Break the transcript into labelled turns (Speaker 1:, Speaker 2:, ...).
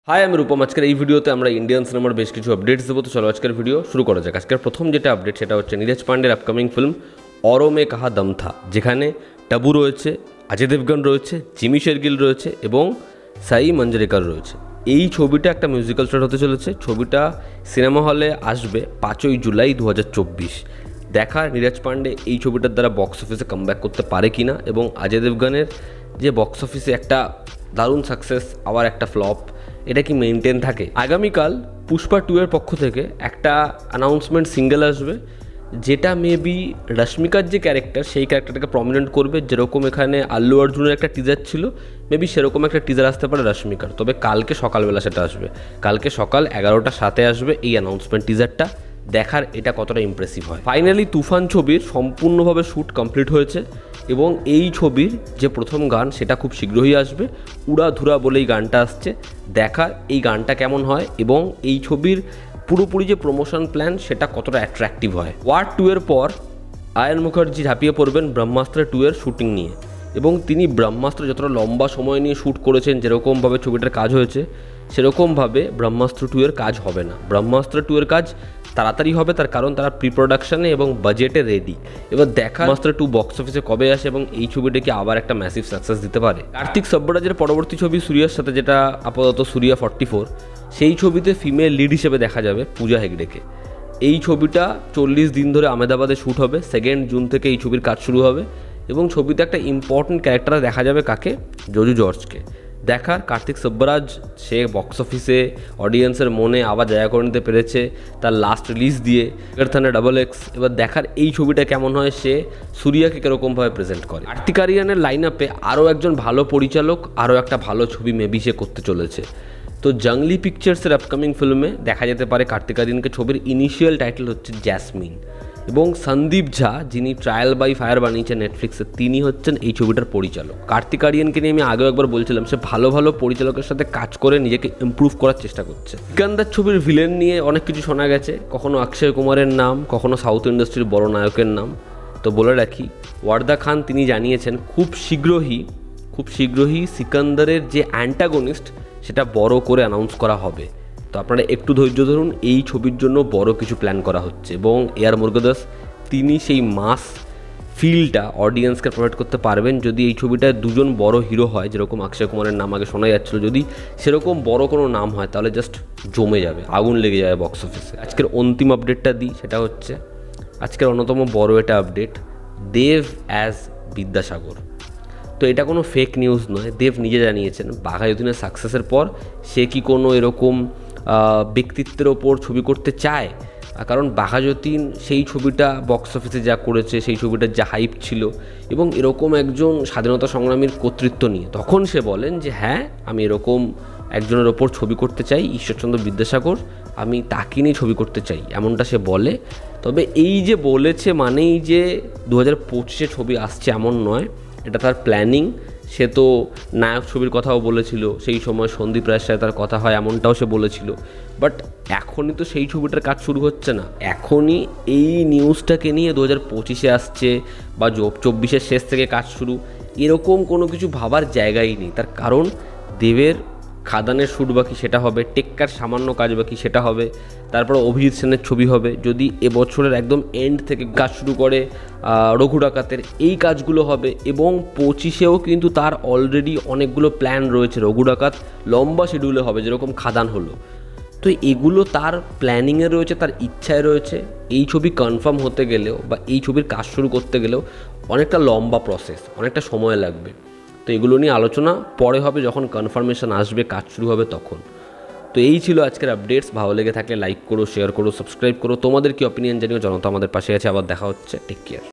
Speaker 1: High, আমি রূপম। আজকের এই ভিডিওতে আমরা ইন্ডিয়ান সিনেমার বেশ কিছু আপডেটস দেবো। তো চলো আজকের ভিডিও শুরু করা যাক। আজকের প্রথম যেটা আপডেট সেটা হচ্ছে নীরজ পান্ডের আপকামিং ফিল্ম অরো মে কাহা দম থা, যেখানে টাবু রয়েছে, অজয় দেবগন রয়েছে, জিমি শেরগিল রয়েছে এবং সাই মঞ্জরেকর রয়েছে। এই ছবিটা একটা মিউজিক্যাল স্টার্ট হতে চলেছে। ছবিটা সিনেমা হলে আসবে 5ই জুলাই 2024। দেখার নীরজ পান্ডে এই ছবিটার দ্বারা বক্স অফিসে কামব্যাক করতে পারে কিনা এবং অজয় দেবগনের যে বক্স অফিসে একটা দারুণ সাকসেস আবার একটা ফ্লপ, এটা কি মেনটেন থাকে। আগামীকাল পুষ্পা 2 এর পক্ষ থেকে একটা অ্যানাউন্সমেন্ট সিঙ্গেল আসবে, যেটা মেবি রশ্মিকার যে ক্যারেক্টার সেই ক্যারেক্টারটাকে প্রমিনেন্ট করবে। যেরকম এখানে আল্লু অর্জুনের একটা টিজার ছিল, মেবি সেরকম একটা টিজার আসতে পারে রশ্মিকার। তবে কালকে সকালবেলা সেটা আসবে, কালকে সকাল 11টার সাথে আসবে এই অ্যানাউন্সমেন্ট টিজারটা। দেখার এটা কতটা ইমপ্রেসিভ হয়। ফাইনালি তুফান ছবির সম্পূর্ণভাবে শ্যুট কমপ্লিট হয়েছে এবং এই ছবির যে প্রথম গান সেটা খুব শীঘ্রই আসবে। উড়াধুরা বলেই গানটা আসছে। দেখার এই গানটা কেমন হয় এবং এই ছবির পুরোপুরি যে প্রমোশন প্ল্যান সেটা কতটা অ্যাট্রাকটিভ হয়। ওয়ার 2 এর পর আয়ন মুখার্জি ঝাঁপিয়ে পড়বেন ব্রহ্মাস্ত্র 2 এর শ্যুটিং নিয়ে এবং তিনি ব্রহ্মাস্ত্র যতটা লম্বা সময় নিয়ে শ্যুট করেছেন, যেরকমভাবে ছবিটার কাজ হয়েছে সেরকমভাবে ব্রহ্মাস্ত্র 2 এর কাজ হবে না। ব্রহ্মাস্ত্র 2 এর কাজ তাড়াতাড়ি হবে, তার কারণ তারা প্রি প্রোডাকশানে এবং বাজেটে রেডি। এবার দেখা ব্রহ্মাস্ত্র 2 বক্স অফিসে কবে আসে এবং এই ছবিটাকে আবার একটা ম্যাসিভ সাকসেস দিতে পারে। কার্তিক সব্বরাজের পরবর্তী ছবি সূর্যার সাথে, যেটা আপাতত সূর্যা 44, সেই ছবিতে ফিমেল লিড হিসেবে দেখা যাবে পূজা হেগড়েকে। এই ছবিটা 40 দিন ধরে আহমেদাবাদে শ্যুট হবে। 2 জুন থেকে এই ছবির কাজ শুরু হবে এবং ছবিতে একটা ইম্পর্টেন্ট ক্যারেক্টারে দেখা যাবে কাকে, জজু জর্জকে। দেখার কার্তিক সব্বরাজ সে বক্স অফিসে অডিয়েন্সের মনে আবার জায়গা করে নিতে পেরেছে তার লাস্ট রিলিজ দিয়ে থানে XX। এবার দেখার এই ছবিটা কেমন হয়, সে সূর্যাকে কীরকমভাবে প্রেজেন্ট করে। কার্তিক আরিয়ানের লাইন আপে আরও একজন ভালো পরিচালক, আরও একটা ভালো ছবি মেবি সে করতে চলেছে। তো জঙ্গলি পিকচার্সের আপকামিং ফিল্মে দেখা যেতে পারে কার্তিক আরিয়ানকে। ছবির ইনিশিয়াল টাইটেল হচ্ছে জ্যাসমিন এবং সন্দীপ ঝা, যিনি ট্রায়াল বাই ফায়ার বানিয়েছেন নেটফ্লিক্সে, তিনি হচ্ছেন এই ছবিটার পরিচালক। কার্তিক আরিয়ানকে নিয়ে আমি আগেও একবার বলছিলাম, সে ভালো ভালো পরিচালকের সাথে কাজ করে নিজেকে ইমপ্রুভ করার চেষ্টা করছে। সিকান্দার ছবির ভিলেন নিয়ে অনেক কিছু শোনা গেছে, কখনো অক্ষয় কুমারের নাম, কখনো সাউথ ইন্ডাস্ট্রির বড় নায়কের নাম। তো বলে রাখি, ওয়ার্দা খান তিনি জানিয়েছেন খুব শীঘ্রই সিকান্দারের যে অ্যান্টাগনিস্ট সেটা বড় করে অ্যানাউন্স করা হবে। তো আপনারা একটু ধৈর্য ধরুন, এই ছবির জন্য বড় কিছু প্ল্যান করা হচ্ছে এবং এআর মুরুগাদাস তিনি সেই মাস ফিলটা অডিয়েন্সকে প্রোভাইড করতে পারবেন যদি এই ছবিটায় দুজন বড় হিরো হয়। যেরকম অক্ষয় কুমারের নাম আগে শোনা যাচ্ছিল, যদি সেরকম বড় কোনো নাম হয় তাহলে জাস্ট জমে যাবে, আগুন লেগে যাবে বক্স অফিসে। আজকের অন্তিম আপডেটটা দিই, সেটা হচ্ছে আজকের অন্যতম বড় এটা আপডেট, দেব অ্যাজ বিদ্যাসাগর। তো এটা কোনো ফেক নিউজ নয়, দেব নিজে জানিয়েছেন বাঘাযতীনের সাকসেসের পর সে কি কোনো এরকম ব্যক্তিত্বের ওপর ছবি করতে চায়। কারণ বাঘাযতীন সেই ছবিটা বক্স অফিসে যা করেছে, সেই ছবিটার যা হাইপ ছিল এবং এরকম একজন স্বাধীনতা সংগ্রামীর কর্তৃত্ব নিয়ে, তখন সে বলেন যে হ্যাঁ আমি এরকম একজনের ওপর ছবি করতে চাই, ঈশ্বরচন্দ্র বিদ্যাসাগর, আমি তাকে নিয়ে ছবি করতে চাই, এমনটা সে বলে। তবে এই যে বলেছে মানেই যে 2025-এ ছবি আসছে এমন নয়, এটা তার প্ল্যানিং। সে তো নায়ক ছবির কথাও বলেছিল, সেই সময় সন্দীপ রায়ের সাথে তার কথা হয় এমনটাও সে বলেছিল। বাট এখনই তো সেই ছবিটার কাজ শুরু হচ্ছে না, এখনই এই নিউজটাকে নিয়ে 2025-এ আসছে বা 24-এর শেষ থেকে কাজ শুরু, এরকম কোনো কিছু ভাবার জায়গাই নেই। তার কারণ দেবের খাদানের শ্যুট বাকি সেটা হবে, টেক্কার সামান্য কাজ বাকি সেটা হবে, তারপর অভিজিৎ সেনের ছবি হবে। যদি এবছরের একদম এন্ড থেকে কাজ শুরু করে রঘু ডাকাতের, এই কাজগুলো হবে এবং 25-এও কিন্তু তার অলরেডি অনেকগুলো প্ল্যান রয়েছে। রঘু ডাকাত লম্বা শিডিউলে হবে, যেরকম খাদান হলো। তো এগুলো তার প্ল্যানিংয়ে রয়েছে, তার ইচ্ছায় রয়েছে। এই ছবি কনফার্ম হতে গেলেও বা এই ছবির কাজ শুরু করতে গেলেও অনেকটা লম্বা প্রসেস, অনেকটা সময় লাগবে। তো এগুলো নিয়ে আলোচনা পরে হবে, যখন কনফার্মেশন আসবে, কাজ শুরু হবে তখন। তো এই ছিল আজকের আপডেটস। ভালো লেগে থাকলে লাইক করো, শেয়ার করো, সাবস্ক্রাইব করো। তোমাদের কি অপিনিয়ন জানিও, জনতা আমাদের পাশে আছে। আবার দেখা হচ্ছে, টেক কেয়ার।